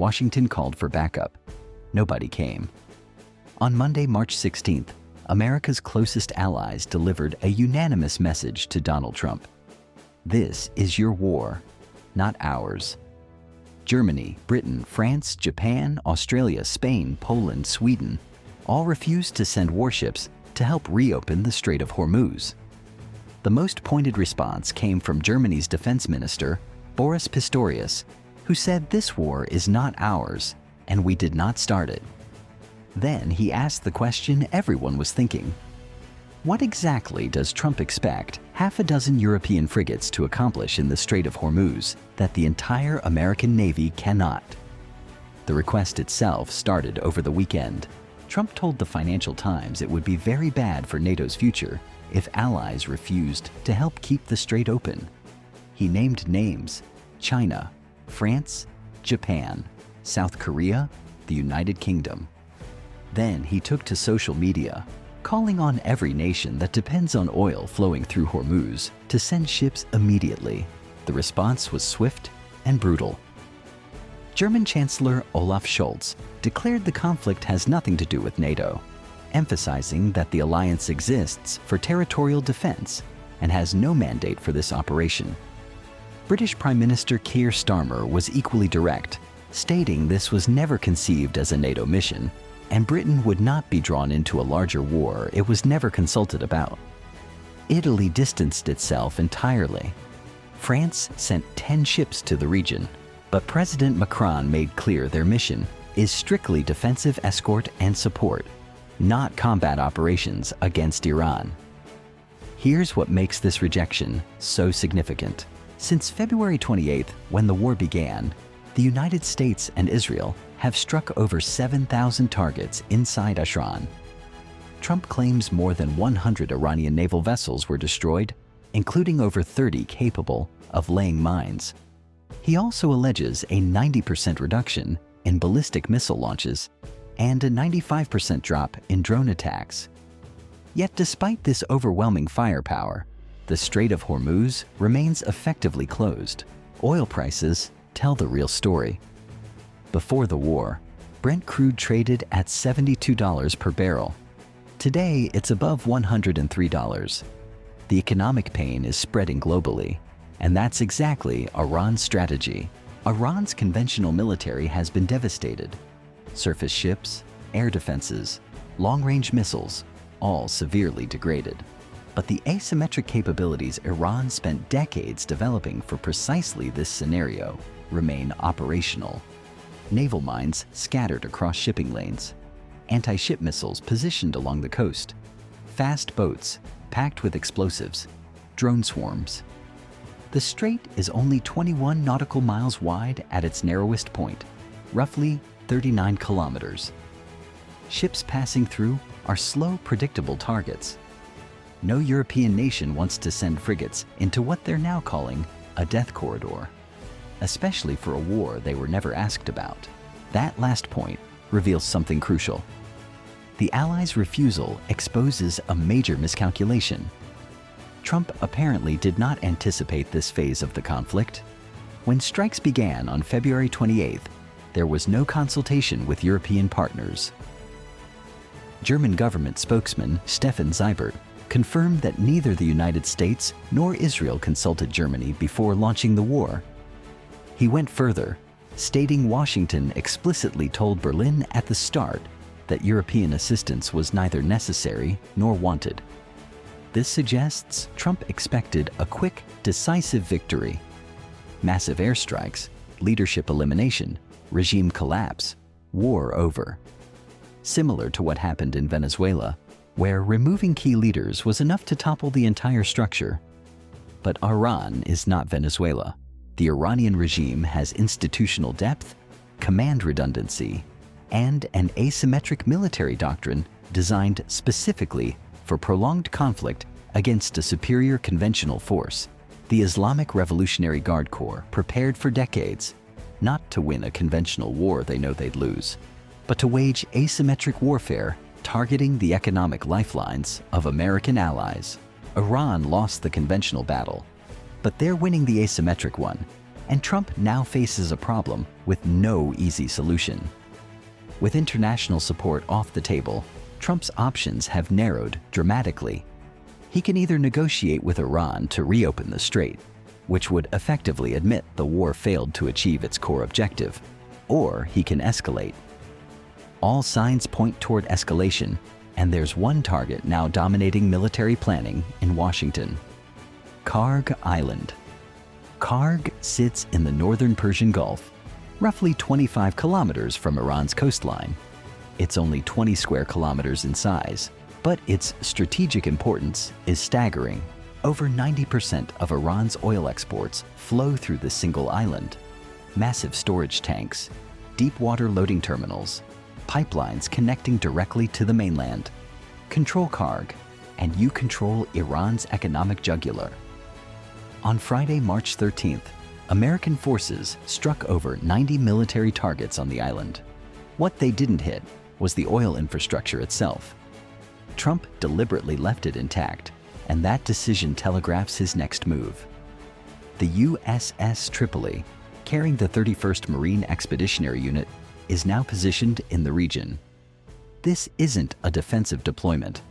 Washington called for backup. Nobody came. On Monday, March 16th, America's closest allies delivered a unanimous message to Donald Trump. This is your war, not ours. Germany, Britain, France, Japan, Australia, Spain, Poland, Sweden all refused to send warships to help reopen the Strait of Hormuz. The most pointed response came from Germany's defense minister, Boris Pistorius, who said this war is not ours and we did not start it. Then he asked the question everyone was thinking. What exactly does Trump expect half a dozen European frigates to accomplish in the Strait of Hormuz that the entire American Navy cannot? The request itself started over the weekend. Trump told the Financial Times it would be very bad for NATO's future if allies refused to help keep the strait open. He named names: China, France, Japan, South Korea, the United Kingdom. Then he took to social media, calling on every nation that depends on oil flowing through Hormuz to send ships immediately. The response was swift and brutal. German Chancellor Olaf Scholz declared the conflict has nothing to do with NATO, emphasizing that the alliance exists for territorial defense and has no mandate for this operation. British Prime Minister Keir Starmer was equally direct, stating this was never conceived as a NATO mission, and Britain would not be drawn into a larger war it was never consulted about. Italy distanced itself entirely. France sent 10 ships to the region, but President Macron made clear their mission is strictly defensive escort and support, not combat operations against Iran. Here's what makes this rejection so significant. Since February 28th, when the war began, the United States and Israel have struck over 7,000 targets inside Ashran. Trump claims more than 100 Iranian naval vessels were destroyed, including over 30 capable of laying mines. He also alleges a 90% reduction in ballistic missile launches and a 95% drop in drone attacks. Yet despite this overwhelming firepower, the Strait of Hormuz remains effectively closed. Oil prices tell the real story. Before the war, Brent crude traded at $72 per barrel. Today, it's above $103. The economic pain is spreading globally, and that's exactly Iran's strategy. Iran's conventional military has been devastated. Surface ships, air defenses, long-range missiles, all severely degraded. But the asymmetric capabilities Iran spent decades developing for precisely this scenario remain operational. Naval mines scattered across shipping lanes, anti-ship missiles positioned along the coast, fast boats packed with explosives, drone swarms. The strait is only 21 nautical miles wide at its narrowest point, roughly 39 kilometers. Ships passing through are slow, predictable targets. No European nation wants to send frigates into what they're now calling a death corridor, especially for a war they were never asked about. That last point reveals something crucial. The Allies' refusal exposes a major miscalculation. Trump apparently did not anticipate this phase of the conflict. When strikes began on February 28th, there was no consultation with European partners. German government spokesman Stefan Seibert confirmed that neither the United States nor Israel consulted Germany before launching the war. He went further, stating Washington explicitly told Berlin at the start that European assistance was neither necessary nor wanted. This suggests Trump expected a quick, decisive victory. Massive airstrikes, leadership elimination, regime collapse, war over. Similar to what happened in Venezuela, where removing key leaders was enough to topple the entire structure. But Iran is not Venezuela. The Iranian regime has institutional depth, command redundancy, and an asymmetric military doctrine designed specifically for prolonged conflict against a superior conventional force. The Islamic Revolutionary Guard Corps prepared for decades, not to win a conventional war they know they'd lose, but to wage asymmetric warfare targeting the economic lifelines of American allies. Iran lost the conventional battle, but they're winning the asymmetric one, And Trump now faces a problem with no easy solution. With international support off the table, Trump's options have narrowed dramatically. He can either negotiate with Iran to reopen the strait, which would effectively admit the war failed to achieve its core objective, or he can escalate. All signs point toward escalation, and there's one target now dominating military planning in Washington: Karg Island. Karg sits in the northern Persian Gulf, roughly 25 kilometers from Iran's coastline. It's only 20 square kilometers in size, but its strategic importance is staggering. Over 90% of Iran's oil exports flow through this single island. Massive storage tanks, deep water loading terminals, pipelines connecting directly to the mainland. Control Karg, and you control Iran's economic jugular. On Friday, March 13th, American forces struck over 90 military targets on the island. What they didn't hit was the oil infrastructure itself. Trump deliberately left it intact, and that decision telegraphs his next move. The USS Tripoli, carrying the 31st Marine Expeditionary Unit, is now positioned in the region. This isn't a defensive deployment.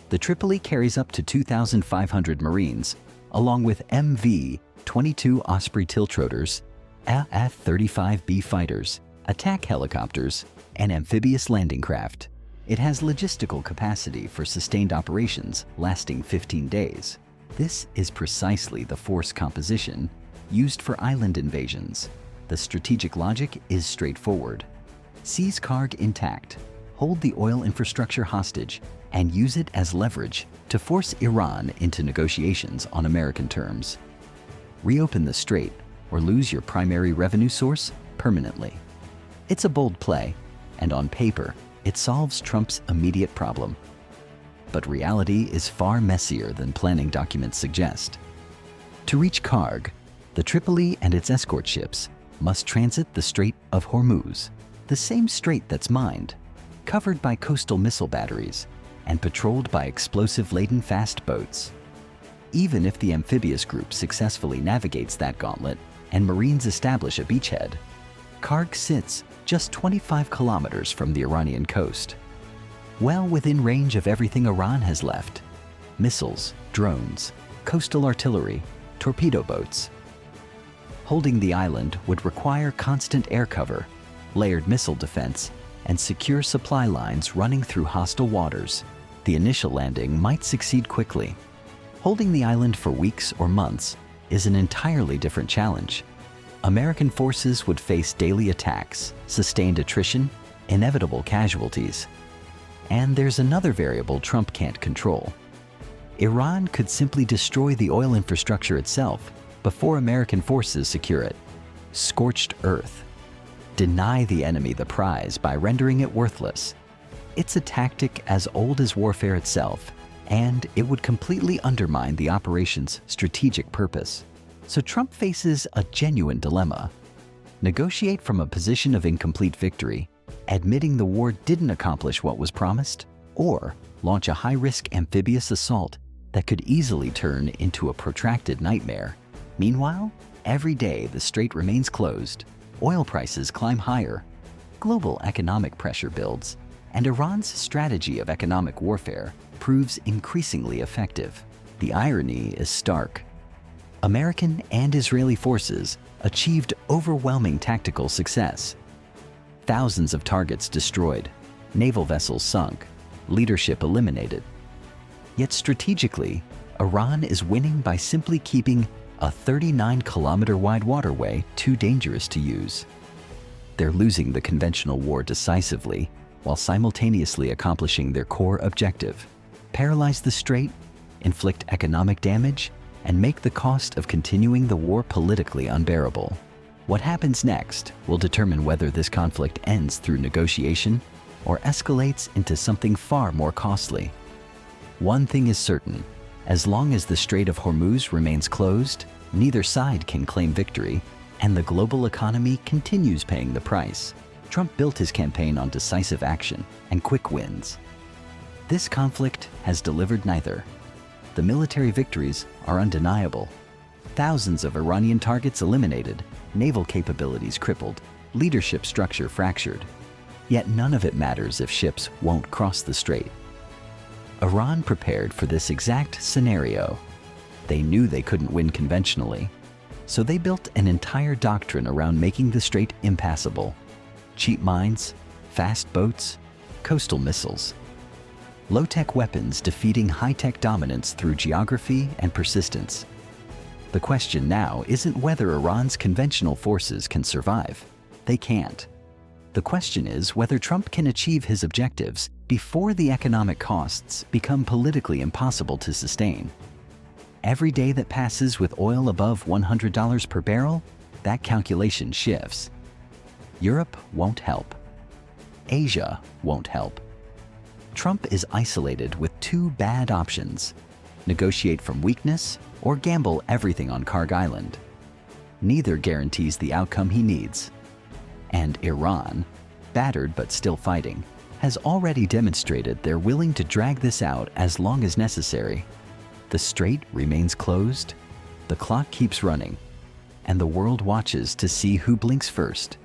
The Tripoli carries up to 2,500 Marines, along with MV-22 Osprey tiltrotators, F-35B fighters, attack helicopters, and amphibious landing craft. It has logistical capacity for sustained operations lasting 15 days. This is precisely the force composition used for island invasions. The strategic logic is straightforward. Seize Karg intact, hold the oil infrastructure hostage, and use it as leverage to force Iran into negotiations on American terms. Reopen the strait or lose your primary revenue source permanently. It's a bold play, and on paper, it solves Trump's immediate problem. But reality is far messier than planning documents suggest. To reach Karg, the Tripoli and its escort ships must transit the Strait of Hormuz, the same strait that's mined, covered by coastal missile batteries, and patrolled by explosive-laden fast boats. Even if the amphibious group successfully navigates that gauntlet and Marines establish a beachhead, Karg sits just 25 kilometers from the Iranian coast, well within range of everything Iran has left: missiles, drones, coastal artillery, torpedo boats. Holding the island would require constant air cover, layered missile defense, and secure supply lines running through hostile waters. The initial landing might succeed quickly. Holding the island for weeks or months is an entirely different challenge. American forces would face daily attacks, sustained attrition, inevitable casualties. And there's another variable Trump can't control. Iran could simply destroy the oil infrastructure itself before American forces secure it. Scorched earth. Deny the enemy the prize by rendering it worthless. It's a tactic as old as warfare itself, and it would completely undermine the operation's strategic purpose. So Trump faces a genuine dilemma. Negotiate from a position of incomplete victory, admitting the war didn't accomplish what was promised, or launch a high-risk amphibious assault that could easily turn into a protracted nightmare. Meanwhile, every day the strait remains closed, oil prices climb higher, global economic pressure builds, and Iran's strategy of economic warfare proves increasingly effective. The irony is stark. American and Israeli forces achieved overwhelming tactical success. Thousands of targets destroyed, naval vessels sunk, leadership eliminated. Yet strategically, Iran is winning by simply keeping a 39-kilometer-wide waterway too dangerous to use. They're losing the conventional war decisively while simultaneously accomplishing their core objective: paralyze the strait, inflict economic damage, and make the cost of continuing the war politically unbearable. What happens next will determine whether this conflict ends through negotiation or escalates into something far more costly. One thing is certain: as long as the Strait of Hormuz remains closed, neither side can claim victory, and the global economy continues paying the price. Trump built his campaign on decisive action and quick wins. This conflict has delivered neither. The military victories are undeniable. Thousands of Iranian targets eliminated, naval capabilities crippled, leadership structure fractured. Yet none of it matters if ships won't cross the strait. Iran prepared for this exact scenario. They knew they couldn't win conventionally, so they built an entire doctrine around making the strait impassable. Cheap mines, fast boats, coastal missiles. Low-tech weapons defeating high-tech dominance through geography and persistence. The question now isn't whether Iran's conventional forces can survive. They can't. The question is whether Trump can achieve his objectives before the economic costs become politically impossible to sustain. Every day that passes with oil above $100 per barrel, that calculation shifts. Europe won't help. Asia won't help. Trump is isolated with two bad options: negotiate from weakness or gamble everything on Karg Island. Neither guarantees the outcome he needs. And Iran, battered but still fighting, has already demonstrated they're willing to drag this out as long as necessary. The strait remains closed, the clock keeps running, and the world watches to see who blinks first.